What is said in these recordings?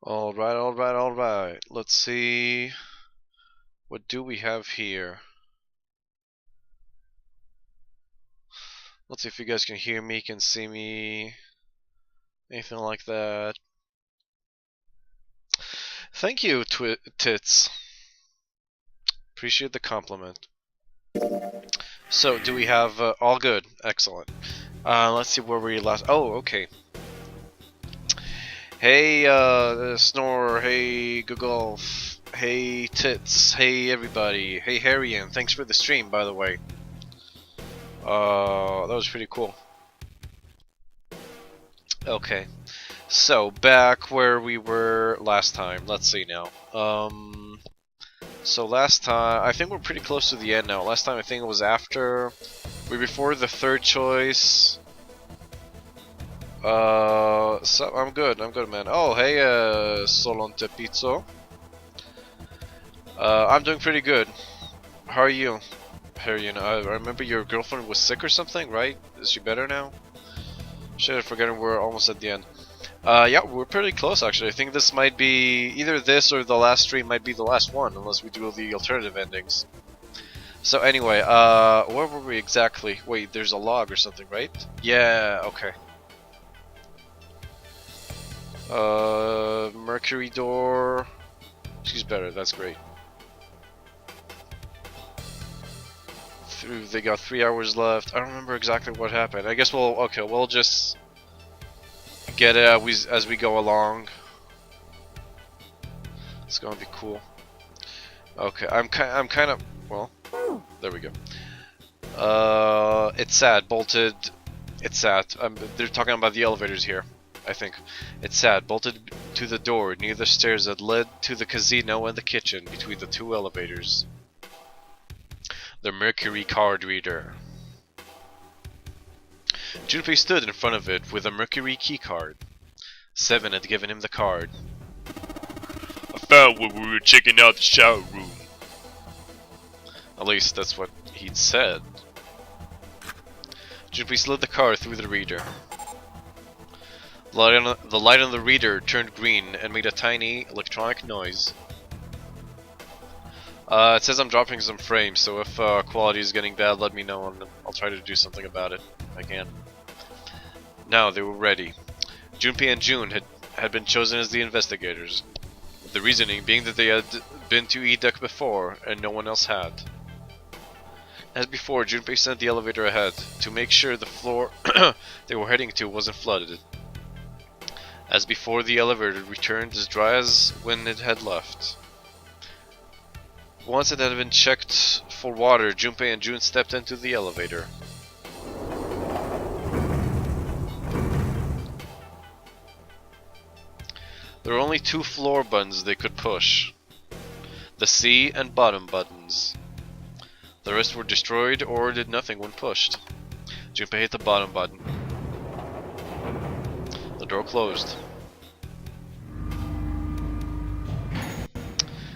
Alright, alright, alright. Let's see. What do we have here? Let's see if you guys can hear me, can see me. Anything like that. Thank you, Tits. Appreciate the compliment. So, do we have all good? Excellent. Let's see where we last. Oh, okay. Hey, Snore. Hey, Google. Hey, Tits. Hey, everybody. Hey, Harrian. Thanks for the stream, by the way. That was pretty cool. Okay. So, back where we were last time. Let's see now. So last time, I think we're pretty close to the end now. Last time I think it was after, before the third choice. So I'm good, man. Oh, hey, Solonte Pizzo. I'm doing pretty good. How are you? Harry, I remember your girlfriend was sick or something, right? Is she better now? Shit, I forgot we're almost at the end. Yeah, we're pretty close actually. I think this might be either this or the last stream might be the last one, unless we do the alternative endings. So anyway, where were we exactly? Wait, there's a log or something, right? Yeah, okay. Mercury door. She's better, that's great. They got 3 hours left. I don't remember exactly what happened. I guess we'll just get it as we go along. It's gonna be cool. Okay, I'm kind of well. There we go. It's sad. Bolted. It's sad. They're talking about the elevators here. I think it's sad. Bolted to the door near the stairs that led to the casino and the kitchen between the two elevators. The Mercury card reader. Junpei stood in front of it with a Mercury key card. Seven had given him the card. I found when we were checking out the shower room. At least that's what he'd said. Junpei slid the card through the reader. The light on the reader turned green and made a tiny electronic noise. It says I'm dropping some frames, so if quality is getting bad, let me know and I'll try to do something about it if I can. Now they were ready. Junpei and June had been chosen as the investigators. The reasoning being that they had been to E-Deck before, and no one else had. As before, Junpei sent the elevator ahead, to make sure the floor they were heading to wasn't flooded. As before, the elevator returned as dry as when it had left. Once it had been checked for water, Junpei and June stepped into the elevator. There were only two floor buttons they could push. The C and bottom buttons. The rest were destroyed or did nothing when pushed. Junpei hit the bottom button. The door closed.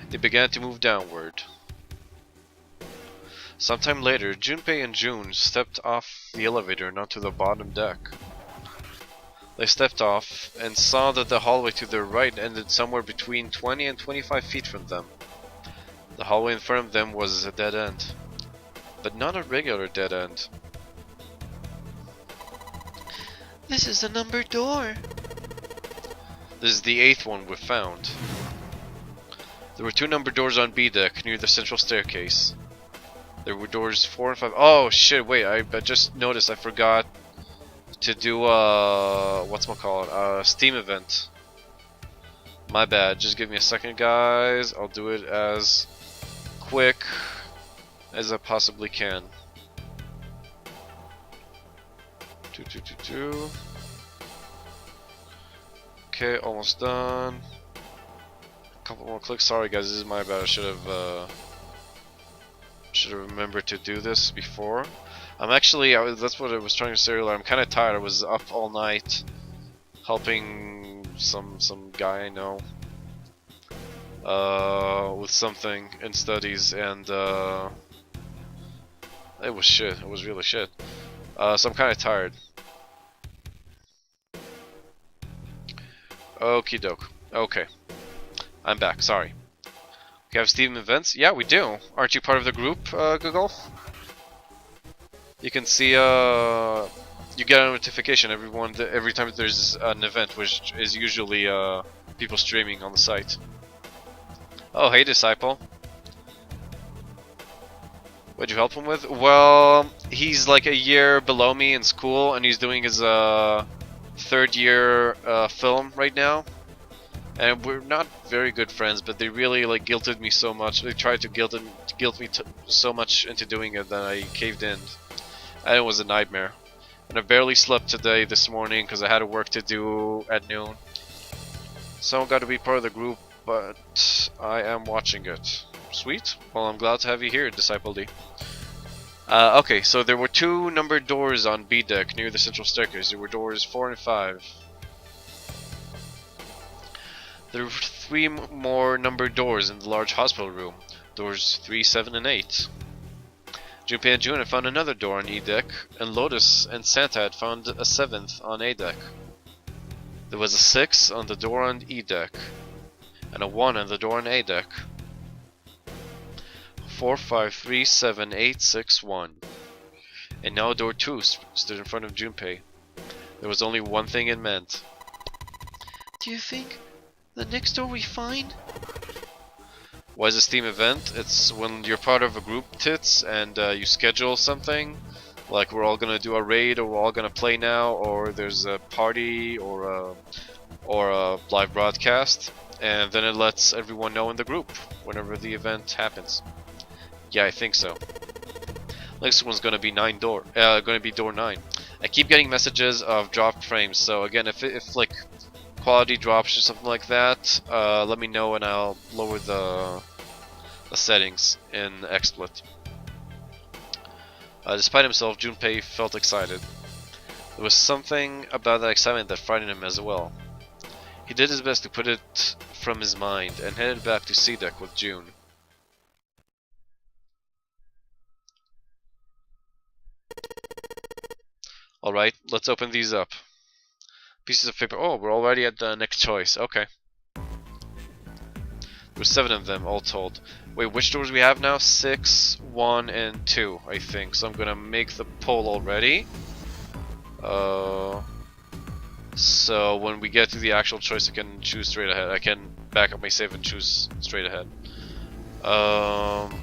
They began to move downward. Sometime later, Junpei and June stepped off the elevator and onto the bottom deck. They stepped off and saw that the hallway to their right ended somewhere between 20 and 25 feet from them. The hallway in front of them was a dead end, but not a regular dead end. This is a numbered door. This is the 8th one we've found. There were two numbered doors on B deck near the central staircase. There were doors 4 and 5. Oh shit! Wait, I just noticed I forgot to do Steam event. My bad. Just give me a second, guys. I'll do it as quick as I possibly can. 2. Okay, almost done. Couple more clicks. Sorry guys, this is my bad. I should have remembered to do this before. That's what I was trying to say earlier. I'm kind of tired. I was up all night helping some guy I know with something in studies, and it was shit. It was really shit. So I'm kind of tired. Okie doke. Okay. I'm back, sorry. We have Steam events? Yeah, we do. Aren't you part of the group, Google? You can see, you get a notification every time there's an event, which is usually, people streaming on the site. Oh, hey, Disciple. What'd you help him with? Well, he's like a year below me in school, and he's doing his, third year, film right now. And we're not very good friends, but they really like guilted me so much. They tried to guilt me so much into doing it that I caved in, and it was a nightmare. And I barely slept this morning because I had work to do at noon. So I got to be part of the group, but I am watching it. Sweet. Well, I'm glad to have you here, Disciple D. Okay, so there were 2 numbered doors on B deck near the central staircase. There were doors 4 and 5. There were 3 more numbered doors in the large hospital room. Doors 3, 7, and 8. Junpei and June had found another door on E deck, and Lotus and Santa had found a 7th on A deck. There was a 6 on the door on E deck, and a 1 on the door on A deck. 4, 5, 3, 7, 8, 6, 1. And now door 2 stood in front of Junpei. There was only one thing it meant. Do you think the next door we find? Why is a Steam event? It's when you're part of a group, tits, and you schedule something, like we're all gonna do a raid, or we're all gonna play now, or there's a party, or a live broadcast, and then it lets everyone know in the group whenever the event happens. Yeah, I think so. Next one's gonna be door 9. I keep getting messages of dropped frames, so again, if like quality drops or something like that, let me know and I'll lower the settings in XSplit. Despite himself, Junpei felt excited. There was something about that excitement that frightened him as well. He did his best to put it from his mind and headed back to C deck with June. Alright, let's open these up. Pieces of paper. Oh, we're already at the next choice. Okay. There's 7 of them, all told. Wait, which doors we have now? 6, 1, and 2, I think. So I'm gonna make the poll already. So when we get to the actual choice, I can choose straight ahead. I can back up my save and choose straight ahead.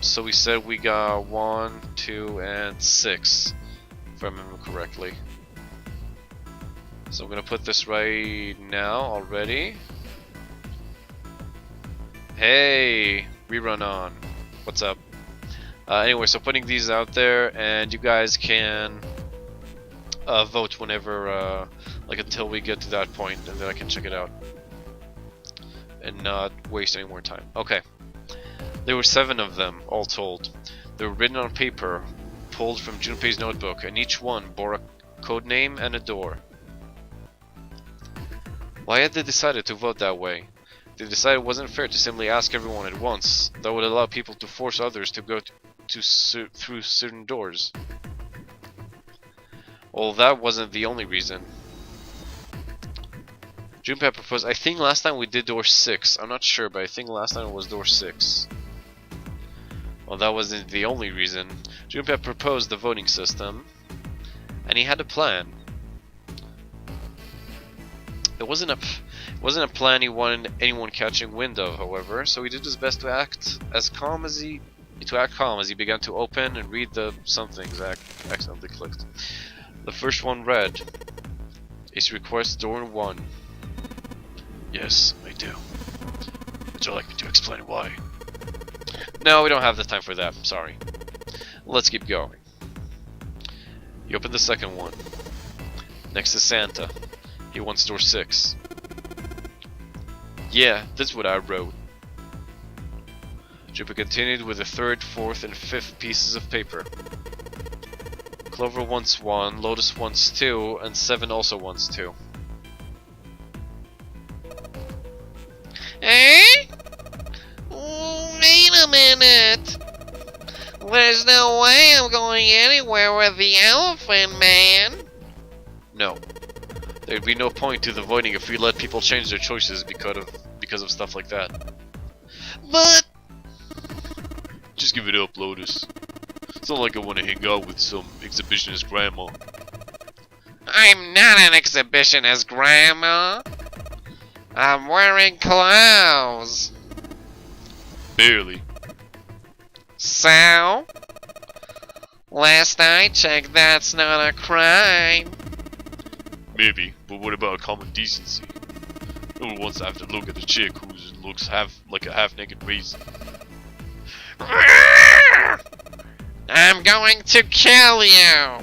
So we said we got 1, 2, and 6, if I remember correctly. So I'm gonna put this right now already. Hey, rerun on. What's up? Anyway, so putting these out there, and you guys can vote whenever, like until we get to that point, and then I can check it out and not waste any more time. Okay, there were 7 of them, all told. They were written on paper, pulled from Junpei's notebook, and each one bore a code name and a door. Why had they decided to vote that way? They decided it wasn't fair to simply ask everyone at once. That would allow people to force others to go through certain doors. Well, that wasn't the only reason. Junpei proposed, I think last time we did door 6. I'm not sure, but I think last time it was door 6. Well, that wasn't the only reason. Junpei proposed the voting system, and he had a plan. It wasn't a plan he wanted anyone catching wind of, however, so he did his best to act calm as he began to open and read the somethings I accidentally clicked. The first one read, "Is request door 1. Yes, I do. Would you like me to explain why? No, we don't have the time for that, I'm sorry. Let's keep going. You open the second one. Next is Santa. He wants door 6. Yeah, that's what I wrote. Junpei continued with the 3rd, 4th, and 5th pieces of paper. Clover wants 1, Lotus wants 2, and 7 also wants 2. Eh? Wait a minute. There's no way I'm going anywhere with the Elephant Man. No. There'd be no point to the voting if we let people change their choices because because of stuff like that. But Just give it up, Lotus. It's not like I want to hang out with some exhibitionist grandma. I'm not an exhibitionist, Grandma. I'm wearing clothes. Barely. So? Last I checked, that's not a crime. Maybe, but what about common decency? No one wants to have to look at a chick who looks like a half-naked raisin. I'm going to kill you.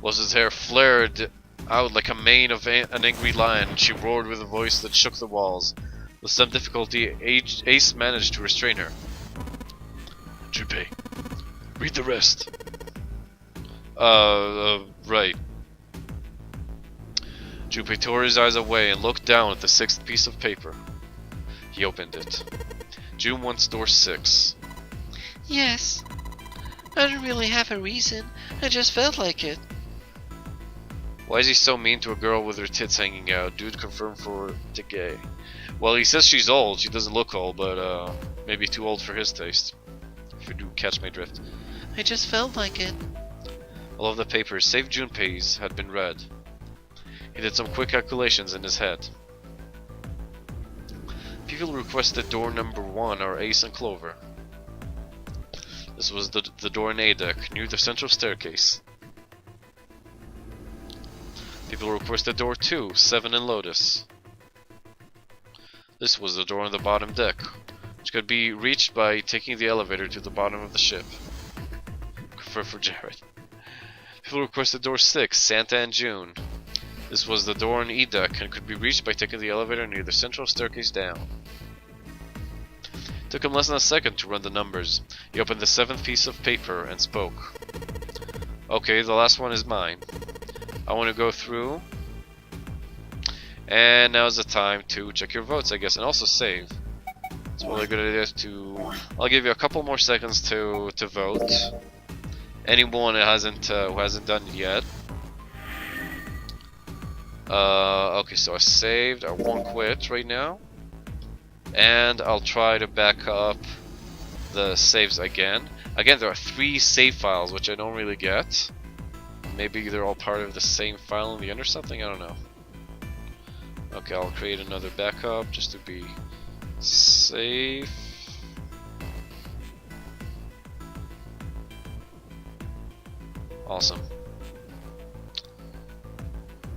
Lotus's hair flared out like a mane of an angry lion. She roared with a voice that shook the walls. With some difficulty, Ace managed to restrain her. Junpei, read the rest. Right. Junpei tore his eyes away and looked down at the 6th piece of paper. He opened it. June wants door 6. Yes. I don't really have a reason. I just felt like it. Why is he so mean to a girl with her tits hanging out? Dude confirmed for the gay. Well, he says she's old. She doesn't look old, but maybe too old for his taste. If you do catch my drift. I just felt like it. All of the papers, save Junpei's, had been read. He did some quick calculations in his head. People requested door number 1 are Ace and Clover. This was the door in A deck, near the central staircase. People requested door 2, 7 and Lotus. This was the door on the bottom deck, which could be reached by taking the elevator to the bottom of the ship. For Jared. People requested door 6, Santa and June. This was the door on E deck and could be reached by taking the elevator near the central staircase down. It took him less than a second to run the numbers. He opened the 7th piece of paper and spoke. Okay, the last one is mine. I want to go through. And now's the time to check your votes, I guess, and also save. It's probably a good idea to... I'll give you a couple more seconds to vote. Anyone who hasn't done it yet. Okay, so I saved. I won't quit right now. And I'll try to back up the saves again. Again, there are 3 save files, which I don't really get. Maybe they're all part of the same file in the end or something, I don't know. Okay, I'll create another backup just to be safe. Awesome.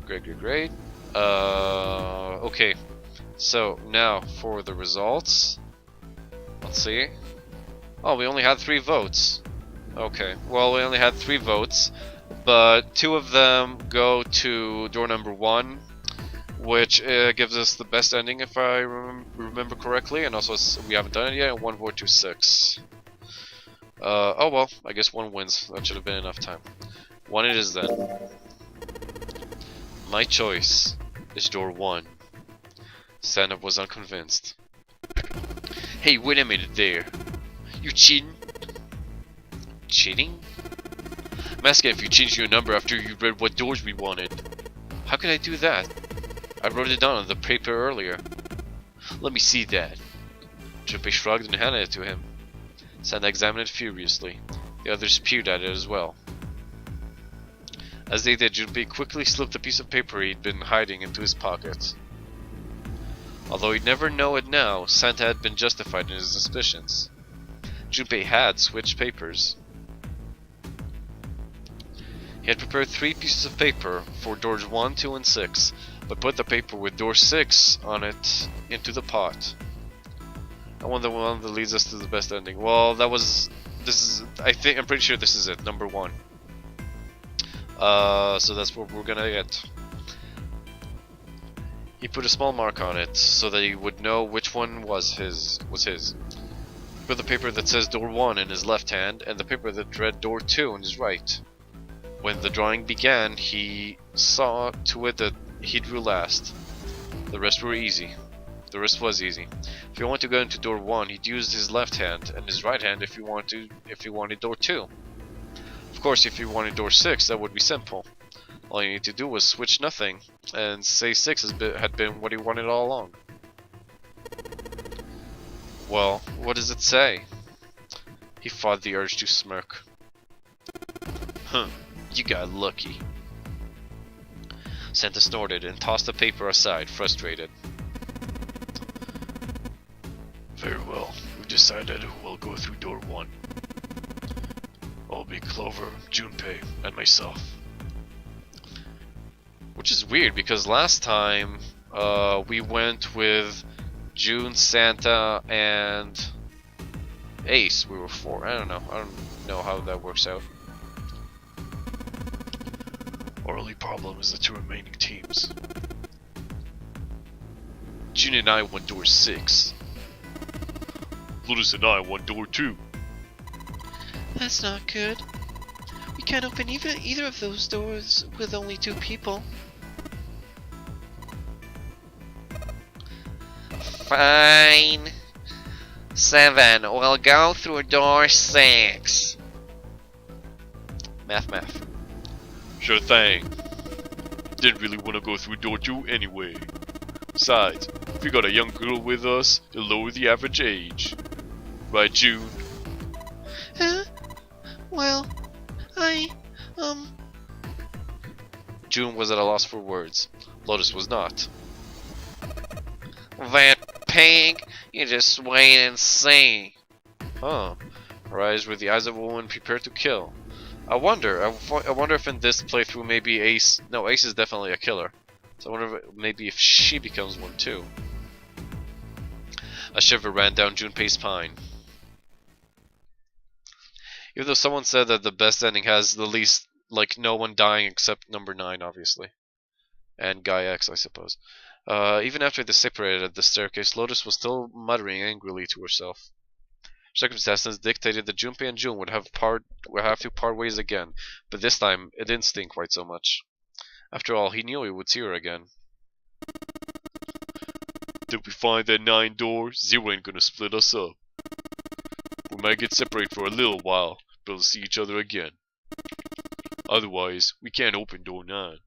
Great. Okay. So, now for the results. Let's see. Oh, we only had 3 votes. Okay, well, we only had 3 votes, but 2 of them go to door number 1, which gives us the best ending if I remember correctly, and also we haven't done it yet, and 1 vote to 6. Oh well, I guess 1 wins. That should have been enough time. 1 it is then. My choice is door 1. Stand-up was unconvinced. Hey, wait a minute there. You cheating? Cheating? I'm asking if you changed your number after you read what doors we wanted. How could I do that? I wrote it down on the paper earlier. Let me see that. Junpei shrugged and handed it to him. Santa examined it furiously. The others peered at it as well. As they did, Junpei quickly slipped a piece of paper he'd been hiding into his pocket. Although he'd never know it now, Santa had been justified in his suspicions. Junpei had switched papers. He had prepared 3 pieces of paper for doors 1, 2, and 6, but put the paper with door 6 on it into the pot. I want the one that leads us to the best ending. Well, I'm pretty sure this is it, number 1. So that's what we're gonna get. He put a small mark on it so that he would know which one was his. He put the paper that says door 1 in his left hand and the paper that read door 2 in his right. When the drawing began, he saw to it that he drew last. The rest was easy. If he wanted to go into door 1, he'd use his left hand, and his right hand if he wanted door 2. Of course, if he wanted door 6, that would be simple. All you need to do was switch nothing, and say 6 had been what he wanted all along. Well, what does it say? He fought the urge to smirk. Huh, you got lucky. Santa snorted and tossed the paper aside, frustrated. Very well, we've decided we'll go through door 1. I'll be Clover, Junpei, and myself. Which is weird because last time we went with June, Santa, and Ace. We were 4. I don't know how that works out. Our only problem is the 2 remaining teams. June and I won door 6. Lotus and I won door 2. That's not good. We can't open either of those doors with only 2 people. Fine. 7. We'll go through door 6. Math. Sure thing. Didn't really want to go through door 2 anyway. Besides, if we got a young girl with us, it'll lower the average age. Right, June? Well, June was at a loss for words. Lotus was not. That pig, you just wait and see. Huh. Her eyes were the eyes of a woman prepared to kill. I wonder if in this playthrough maybe Ace... No, Ace is definitely a killer. So I wonder maybe if she becomes one too. A shiver ran down Junpei's spine. Even though someone said that the best ending has the least, like, no one dying except number 9, obviously. And Guy X, I suppose. Even after they separated at the staircase, Lotus was still muttering angrily to herself. Circumstances dictated that Junpei and June would have to part ways again, but this time it didn't sting quite so much. After all, he knew he would see her again. Till we find that 9 door, Zero ain't gonna split us up. We might get separated for a little while, but we'll see each other again. Otherwise, we can't open door 9.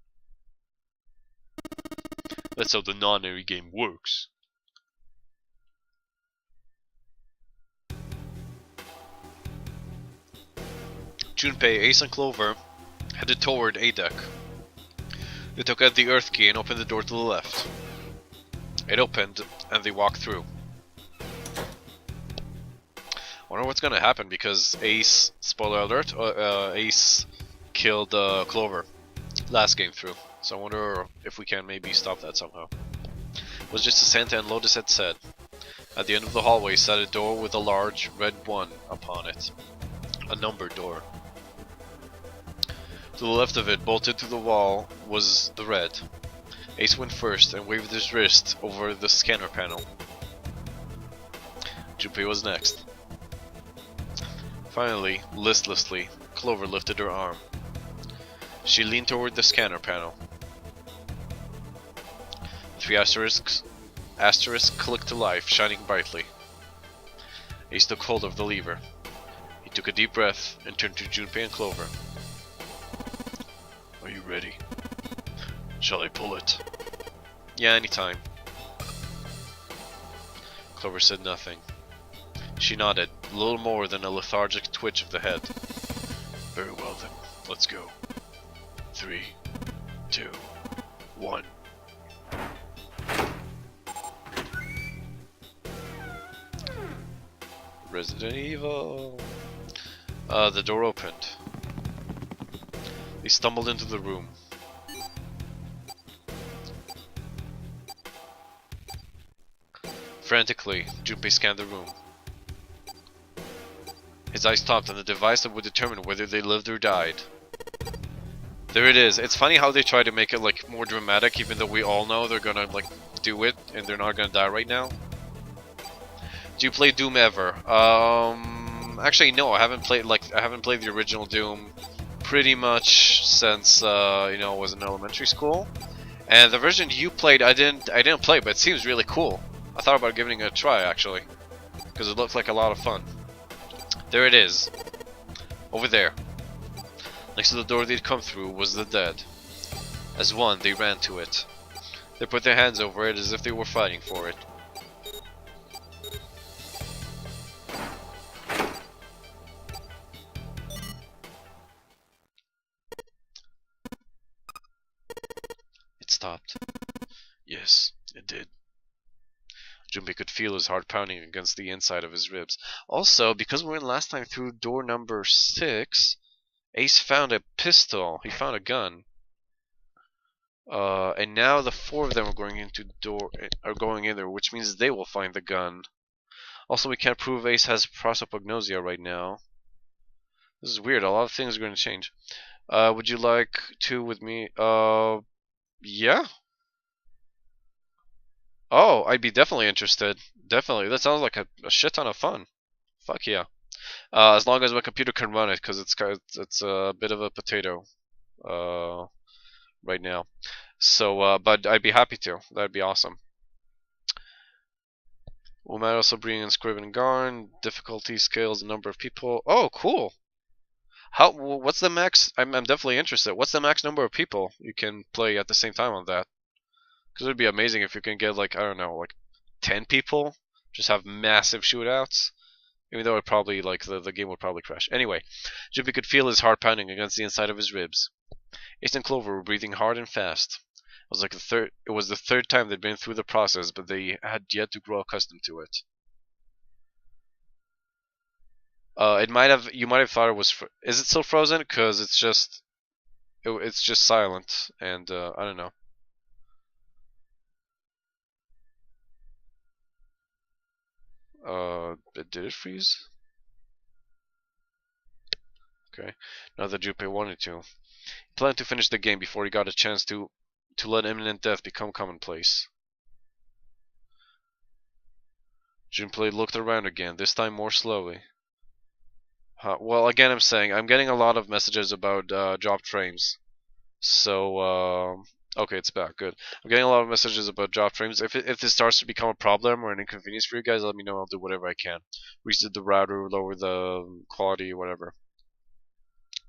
That's how the non-airy game works. Junpei, Ace, and Clover headed toward A deck. They took out the Earth key and opened the door to the left. It opened, and they walked through. I wonder what's gonna happen because Ace, spoiler alert, Ace killed Clover last game through. So I wonder if we can maybe stop that somehow. It was just as Santa and Lotus had said. At the end of the hallway sat a door with a large red 1 upon it. A numbered door. To the left of it, bolted to the wall, was the red. Ace went first and waved his wrist over the scanner panel. Junpei was next. Finally, listlessly, Clover lifted her arm. She leaned toward the scanner panel. 3 asterisks clicked to life, shining brightly. Ace took hold of the lever. He took a deep breath and turned to Junpei and Clover. Are you ready? Shall I pull it? Yeah, anytime. Clover said nothing. She nodded, a little more than a lethargic twitch of the head. Very well then, let's go. 3, 2, 1. Resident Evil. The door opened. They stumbled into the room. Frantically, Junpei scanned the room. His eyes stopped on the device that would determine whether they lived or died. There it is. It's funny how they try to make it like more dramatic, even though we all know they're gonna like do it and they're not gonna die right now. Do you play Doom ever? Actually no, I haven't played the original Doom pretty much since you know, I was in elementary school. And the version you played, I didn't play, but it seems really cool. I thought about giving it a try actually, because it looked like a lot of fun. There it is, over there. Next to the door they'd come through was the dead. As one, they ran to it. They put their hands over it as if they were fighting for it. It stopped. Yes, it did. Junpei could feel his heart pounding against the inside of his ribs. Also, because we went last time through door number 6, Ace found a pistol. He found a gun. And now the 4 of them are going in there, which means they will find the gun. Also, we can't prove Ace has prosopagnosia right now. This is weird. A lot of things are going to change. Would you like to with me? Yeah. Oh, I'd be definitely interested. Definitely. That sounds like a shit ton of fun. Fuck yeah. As long as my computer can run it, because it's a bit of a potato right now. So, but I'd be happy to. That'd be awesome. We might also bring in Scriven and Garn. Difficulty scales the number of people. Oh, cool. What's the max? I'm definitely interested. What's the max number of people you can play at the same time on that? Because it'd be amazing if you can get like, I don't know, like 10 people, just have massive shootouts. Even though it probably like the game would probably crash. Anyway, Junpei could feel his heart pounding against the inside of his ribs. Ace and Clover were breathing hard and fast. It was the third time they'd been through the process, but they had yet to grow accustomed to it. You might have thought it was. Is it still frozen? Cause it's just silent, and I don't know. Did it freeze? Okay. Not that Junpei wanted to. He planned to finish the game before he got a chance to let imminent death become commonplace. Junpei looked around again, this time more slowly. Well, again, I'm getting a lot of messages about dropped frames. So, okay, it's back. Good. I'm getting a lot of messages about dropped frames. If this starts to become a problem or an inconvenience for you guys, let me know. I'll do whatever I can. Reset the router, lower the quality, whatever.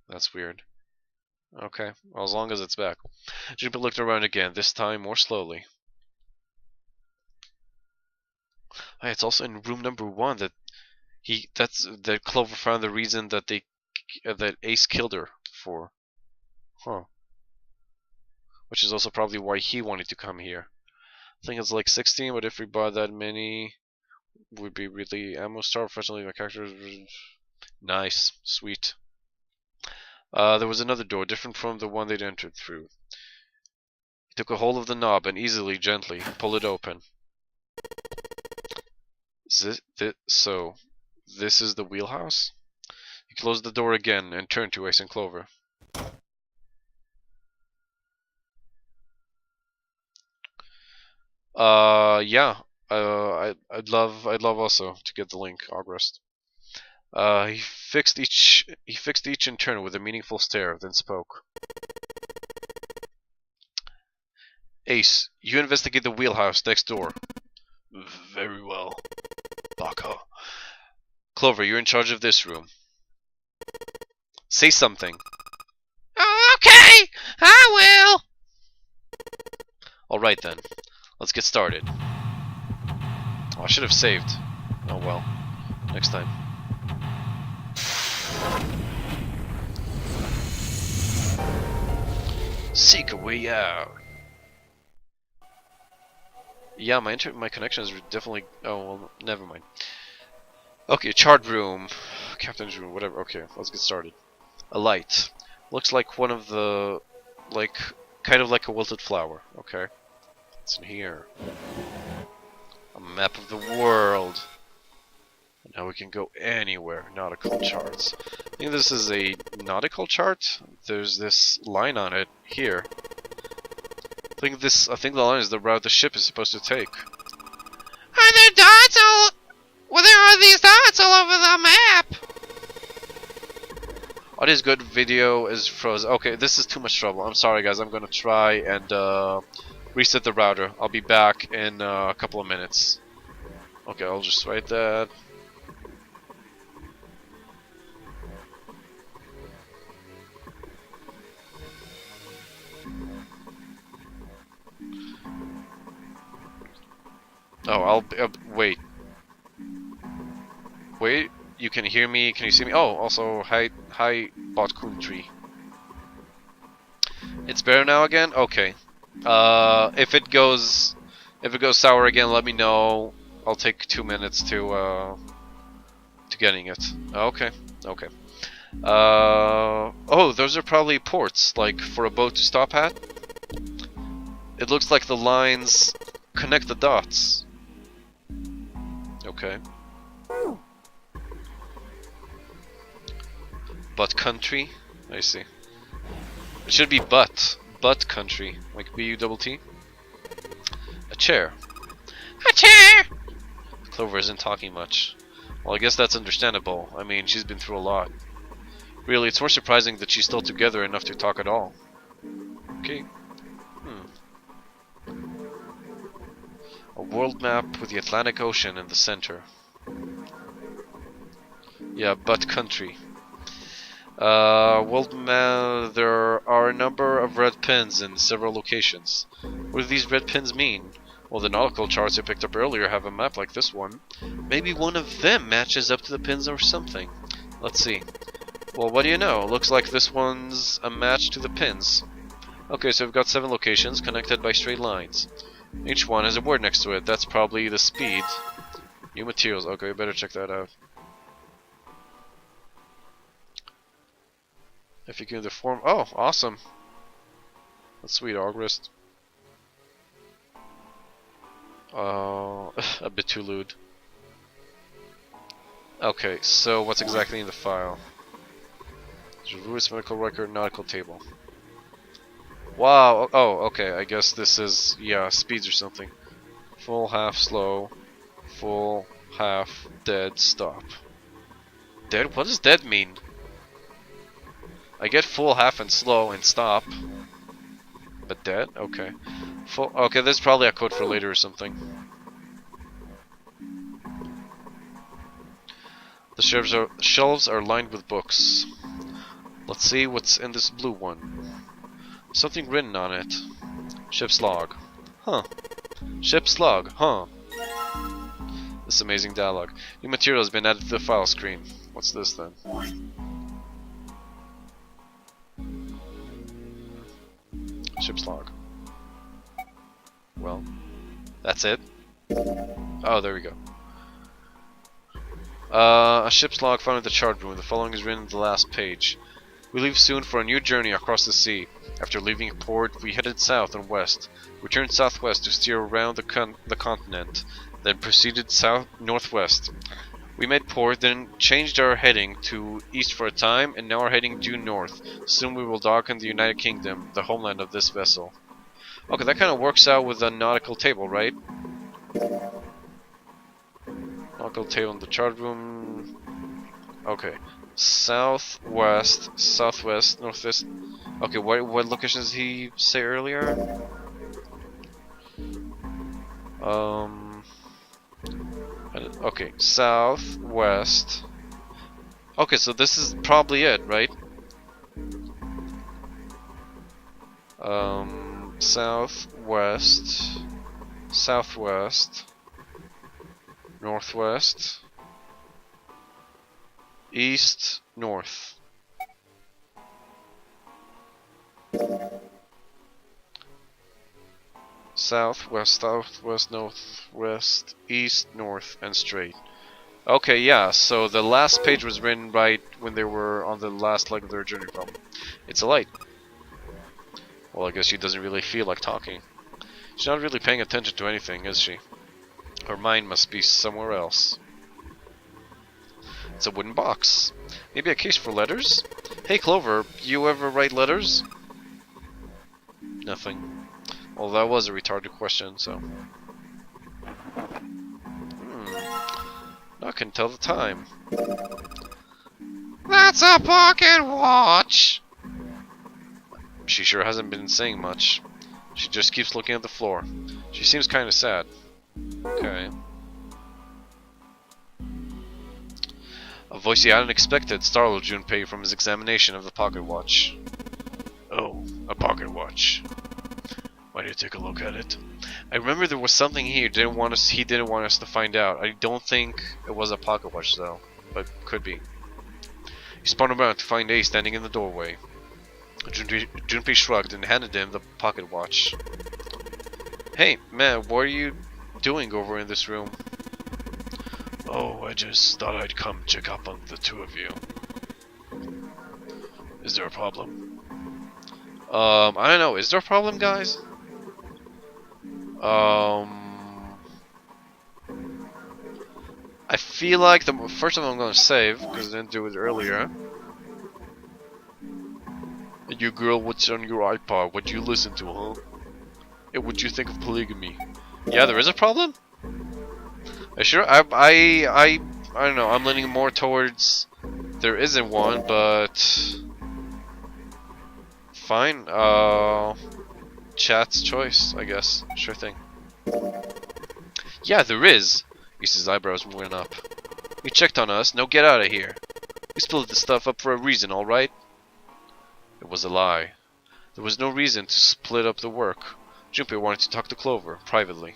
That's weird. Okay, well, as long as it's back. Junpei looked around again, this time more slowly. Hey, it's also in room number 1 that Clover found the reason that that Ace killed her for. Huh. Which is also probably why he wanted to come here. I think it's like 16, but if we bought that many, would be really ammo star. Professionally, my characters. Nice, sweet. There was another door, different from the one they'd entered through. He took a hold of the knob and easily, gently, pulled it open. So, this is the wheelhouse? He closed the door again and turned to Ace and Clover. Yeah. I'd love also to get the link, Agrest. He fixed each in turn with a meaningful stare, then spoke. Ace, you investigate the wheelhouse next door. Very well, Baka. Clover, you're in charge of this room. Say something. Oh, okay, I will. Alright then, let's get started. Oh, I should have saved. Oh well, next time. Seek a way out. Yeah, my connection is definitely. Oh well, never mind. Okay, chart room, captain's room, whatever. Okay, let's get started. A light. Looks like one of the, kind of like a wilted flower. Okay, what's in here? A map of the world. Now we can go anywhere. Nautical charts. I think this is a nautical chart. There's this line on it here. I think the line is the route the ship is supposed to take. Are there dots all? Well, there are these dots all over the map. Audio is good. Video is frozen. Okay, this is too much trouble. I'm sorry, guys. I'm gonna try and reset the router. I'll be back in a couple of minutes. Okay, I'll just write that. Oh, wait. Wait, you can hear me? Can you see me? Oh, also, hi, bot country. It's better now again? Okay. If it goes sour again, let me know. I'll take 2 minutes to getting it. Okay, okay. Oh, those are probably ports, like for a boat to stop at. It looks like the lines connect the dots. Okay. Butt country? I see. It should be butt country, like B-U-T-T. A chair. A chair! Clover isn't talking much. Well, I guess that's understandable. I mean, she's been through a lot. Really, it's more surprising that she's still together enough to talk at all. Okay. A world map with the Atlantic Ocean in the center. Yeah, butt country. World map. There are a number of red pins in several locations. What do these red pins mean? Well, the nautical charts I picked up earlier have a map like this one. Maybe one of them matches up to the pins or something. Let's see. Well, what do you know? Looks like this one's a match to the pins. Okay, so we've got 7 locations connected by straight lines. Each one has a word next to it. That's probably the speed. New materials. Okay, better check that out. If you can the form. Oh, awesome. That's sweet, Augrist. A bit too lewd. Okay, so what's exactly in the file? Lewis medical record, nautical table. Wow. Oh, okay. I guess this is, yeah, speeds or something. Full, half, slow. Full, half, dead, stop. Dead? What does dead mean? I get full, half, and slow, and stop. But dead? Okay. Full. Okay, there's probably a code for later or something. The shelves are lined with books. Let's see what's in this blue one. Something written on it. Ship's log. Huh. Ship's log. Huh. This amazing dialogue. New material has been added to the file screen. What's this then? Ship's log. Well, that's it. Oh, there we go. A ship's log found in the chart room. The following is written in the last page. We leave soon for a new journey across the sea. After leaving port, we headed south and west. We turned southwest to steer around the continent, then proceeded south-northwest. We made port, then changed our heading to east for a time, and now are heading due north. Soon we will dock in the United Kingdom, the homeland of this vessel. Okay, that kind of works out with the nautical table, right? Nautical table in the chart room. Okay. Southwest, southwest, northwest. Okay, what locations did he say earlier? Okay, southwest. Okay, so this is probably it, right? Southwest, southwest, northwest, east, north. Southwest, southwest, northwest, east, north, and straight. Okay, yeah, so the last page was written right when they were on the last leg of their journey from. It's a light. Well, I guess she doesn't really feel like talking. She's not really paying attention to anything, is she? Her mind must be somewhere else. It's a wooden box. Maybe a case for letters? Hey Clover, you ever write letters? Nothing. Well, that was a retarded question, so... I can tell the time. That's a pocket watch! She sure hasn't been saying much. She just keeps looking at the floor. She seems kind of sad. Okay. A voice he hadn't expected startled Junpei from his examination of the pocket watch. Oh, a pocket watch. Why don't you take a look at it? I remember there was something here he didn't want us to find out. I don't think it was a pocket watch though, but could be. He spun around to find Ace standing in the doorway. Junpei shrugged and handed him the pocket watch. Hey, man, what are you doing over in this room? Oh, I just thought I'd come check up on the two of you. Is there a problem? I don't know. Is there a problem, guys? I feel like the first of all I'm gonna save because I didn't do it earlier. You girl, what's on your iPod? What you listen to, huh? Hey, what you think of polygamy? Yeah, there is a problem. I don't know. I'm leaning more towards there isn't one, but fine. Chat's choice, I guess. Sure thing. Yeah, there is. Reese's eyebrows went up. You checked on us. Now get out of here. We split this stuff up for a reason, all right? It was a lie. There was no reason to split up the work. Junpei wanted to talk to Clover privately.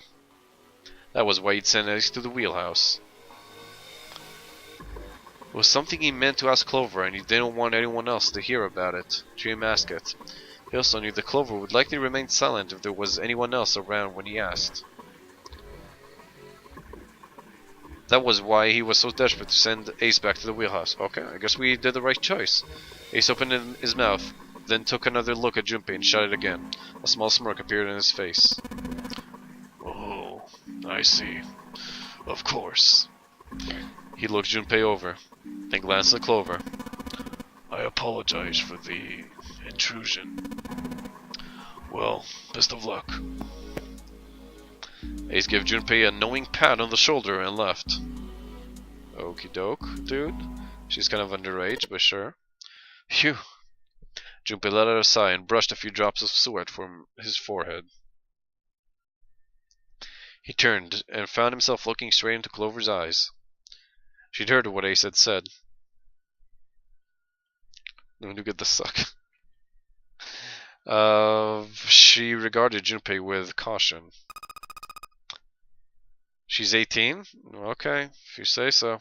That was why he'd sent Ace to the wheelhouse. It was something he meant to ask Clover, and he didn't want anyone else to hear about it. Dream asked it. He also knew that Clover would likely remain silent if there was anyone else around when he asked. That was why he was so desperate to send Ace back to the wheelhouse. Okay, I guess we did the right choice. Ace opened his mouth, then took another look at Junpei and shut it again. A small smirk appeared on his face. Oh, I see. Of course. He looked Junpei over, then glanced at Clover. I apologize for the intrusion. Well, best of luck. Ace gave Junpei a knowing pat on the shoulder and left. Okie doke, dude. She's kind of underage, but sure. Phew. Junpei let out a sigh and brushed a few drops of sweat from his forehead. He turned and found himself looking straight into Clover's eyes. She'd heard what Ace had said. Let me get the suck. She regarded Junpei with caution. She's 18? Okay, if you say so.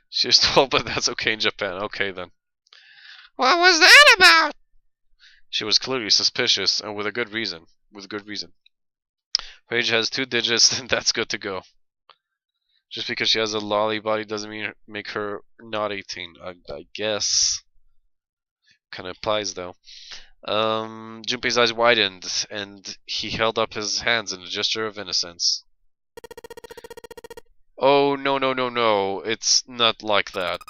She's 12, but that's okay in Japan. Okay then. What was that about? She was clearly suspicious, and with a good reason. Her age has 2 digits, and that's good to go. Just because she has a lolly body doesn't make her not 18. I guess. Kind of applies though. Junpei's eyes widened, and he held up his hands in a gesture of innocence. Oh, no. It's not like that.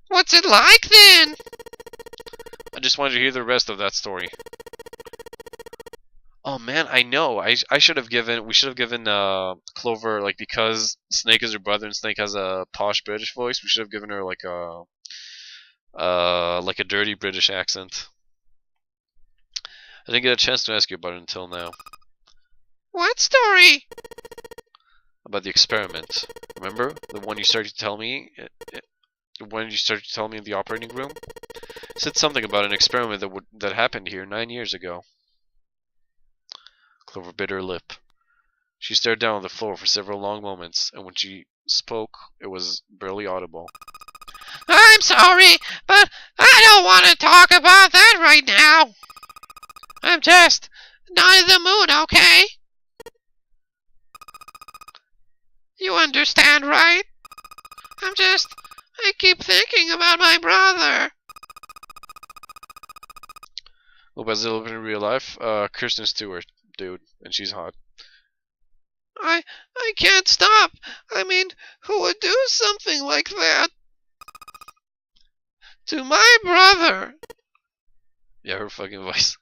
What's it like then? I just wanted to hear the rest of that story. Oh man, I know. We should have given Clover, like, because Snake is her brother and Snake has a posh British voice, we should have given her like a dirty British accent. I didn't get a chance to ask you about it until now. What story? About the experiment. Remember? The one you started to tell me? When you started to tell me in the operating room? It said something about an experiment that happened here 9 years ago. Clover bit her lip. She stared down on the floor for several long moments, and when she spoke, it was barely audible. I'm sorry, but I don't want to talk about that right now. I'm just not in the mood, okay? You understand, right? I keep thinking about my brother. Lopez a little bit in real life. Kristen Stewart, dude, and she's hot. I can't stop. I mean, who would do something like that? To my brother. Yeah, her fucking voice.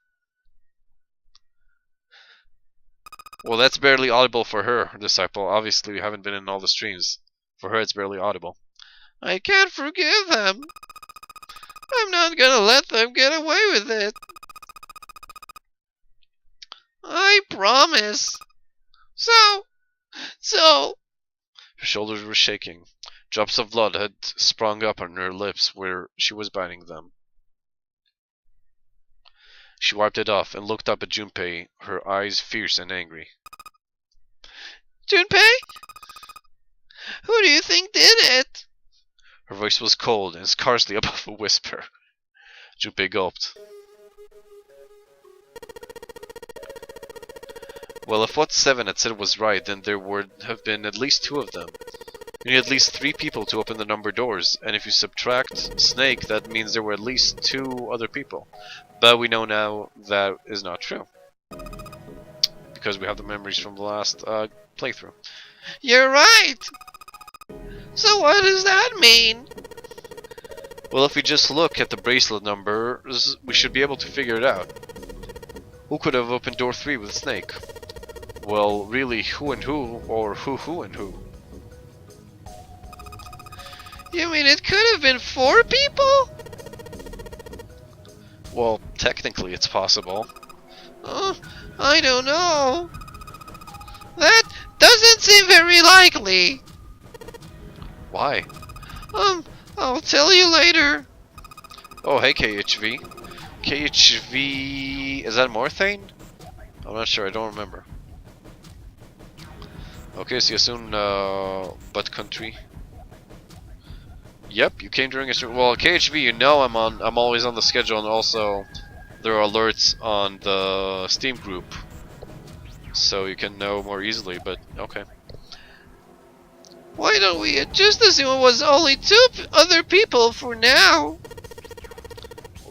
Well, that's barely audible for her, Disciple. Obviously, we haven't been in all the streams. For her, it's barely audible. I can't forgive them. I'm not gonna let them get away with it. I promise. So... Her shoulders were shaking. Drops of blood had sprung up on her lips where she was biting them. She wiped it off and looked up at Junpei, her eyes fierce and angry. Junpei? Who do you think did it? Her voice was cold and scarcely above a whisper. Junpei gulped. Well, if what Seven had said was right, then there would have been at least 2 of them. You need at least 3 people to open the number doors, and if you subtract Snake, that means there were at least 2 other people. But we know now that is not true. Because we have the memories from the last playthrough. You're right! So what does that mean? Well, if we just look at the bracelet numbers, we should be able to figure it out. Who could have opened door 3 with Snake? Well, really, who and who, or who and who? You mean it could have been 4 people? Well, technically it's possible. I don't know. That doesn't seem very likely. Why? I'll tell you later. Oh, hey KHV. KHV... is that Morthane? I'm not sure, I don't remember. Okay, see you soon, Butt Country. Yep, you came during a... well, KHV, you know I'm always on the schedule, and also there are alerts on the Steam group. So you can know more easily, but okay. Why don't we just assume it was only 2 other people for now?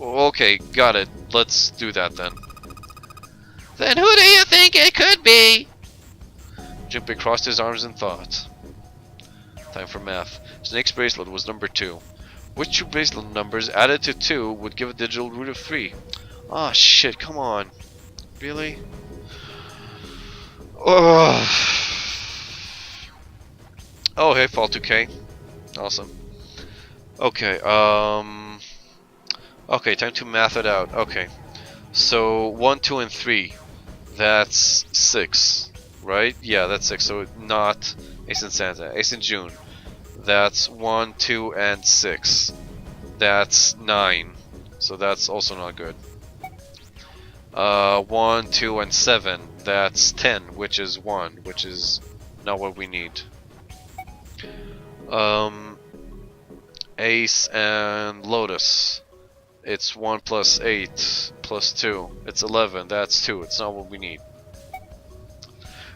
Okay, got it. Let's do that then. Then who do you think it could be? Junpei crossed his arms in thought. Time for math. Snake's bracelet was number 2. Which 2 bracelet numbers added to 2 would give a digital root of 3? Ah, shit, come on. Really? Oh, hey, Fall2K. Awesome. Okay, okay, time to math it out. Okay. So, 1, 2, and 3. That's 6. Right? Yeah, that's 6. So, not Ace and Santa. Ace and June. That's 1, 2, and 6. That's 9. So, that's also not good. 1, 2, and 7. That's 10, which is 1, which is not what we need. Ace and Lotus. It's 1 plus 8 plus 2. It's 11. That's 2. It's not what we need.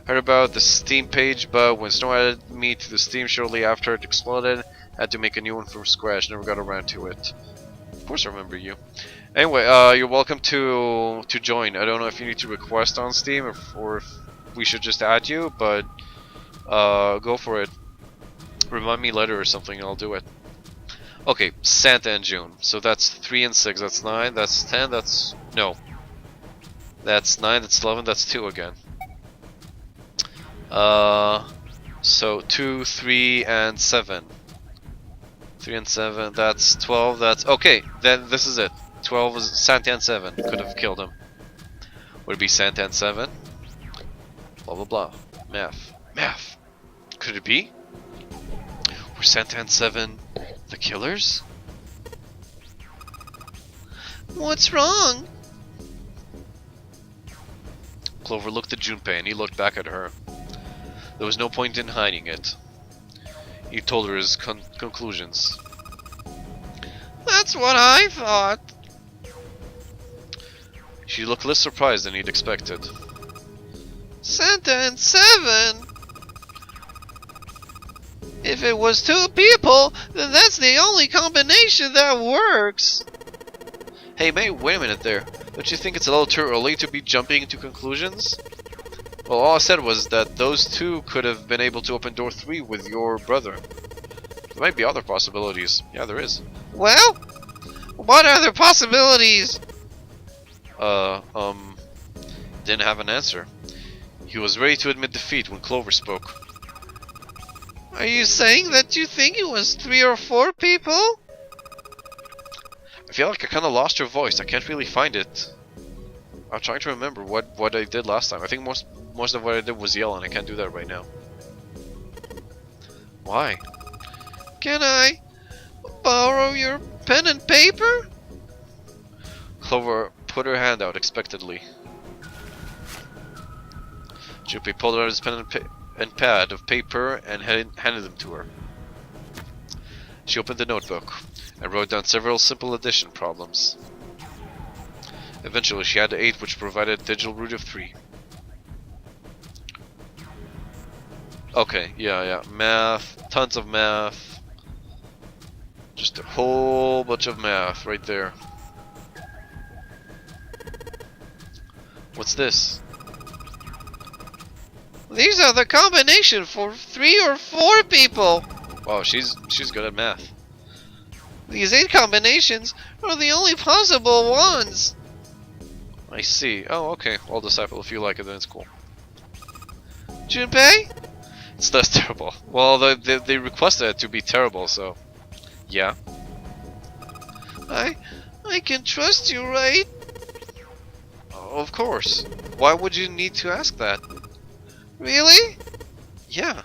Heard about the Steam page, but when Snow added me to the Steam shortly after it exploded, had to make a new one from scratch. Never got around to it. Of course I remember you. Anyway, you're welcome to join. I don't know if you need to request on Steam or if we should just add you, but go for it. Remind me later or something and I'll do it. Okay, Santa and June. So that's 3 and 6, that's 9, that's 10, that's... no. That's 9, that's 11, that's 2 again. So 2, 3, and 7. 3 and 7, that's 12, that's... okay, then this is it. 12 is Santa and 7. Could have killed him. Would it be Santa and 7? Blah blah blah. Math. Math. Could it be? Were Santa and 7 the killers? What's wrong? Clover looked at Junpei and he looked back at her. There was no point in hiding it. He told her his conclusions. That's what I thought. She looked less surprised than he'd expected. Santa and 7? If it was 2 people, then that's the only combination that works. Hey mate, wait a minute there. Don't you think it's a little too early to be jumping into conclusions? Well, all I said was that those 2 could have been able to open door 3 with your brother. There might be other possibilities. Yeah, there is. Well, what other possibilities? Didn't have an answer. He was ready to admit defeat when Clover spoke. Are you saying that you think it was 3 or 4 people? I feel like I kinda lost your voice. I can't really find it. I'm trying to remember what I did last time. I think most of what I did was yell, and I can't do that right now. Why? Can I borrow your pen and paper? Clover put her hand out expectantly. Junpei pulled out his pen and pad of paper and handed them to her. She opened the notebook and wrote down several simple addition problems. Eventually, she had 8, which provided a digital root of 3. Okay, yeah. Math, tons of math. Just a whole bunch of math right there. What's this? These are the combination for 3 or 4 people. Wow, she's good at math. These 8 combinations are the only possible ones. I see. Oh, okay. I'll disciple if you like it, then it's cool. Junpei? It's less terrible. Well, they requested it to be terrible, so... Yeah. I can trust you, right? Of course. Why would you need to ask that? Really? Yeah.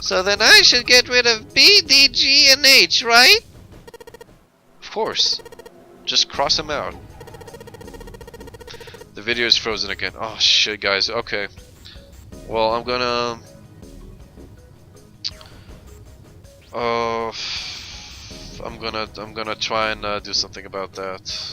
So then I should get rid of B, D, G, and H, right? Of course. Just cross them out. The video is frozen again. Oh shit, guys. Okay. Well, I'm gonna... I'm gonna try and do something about that.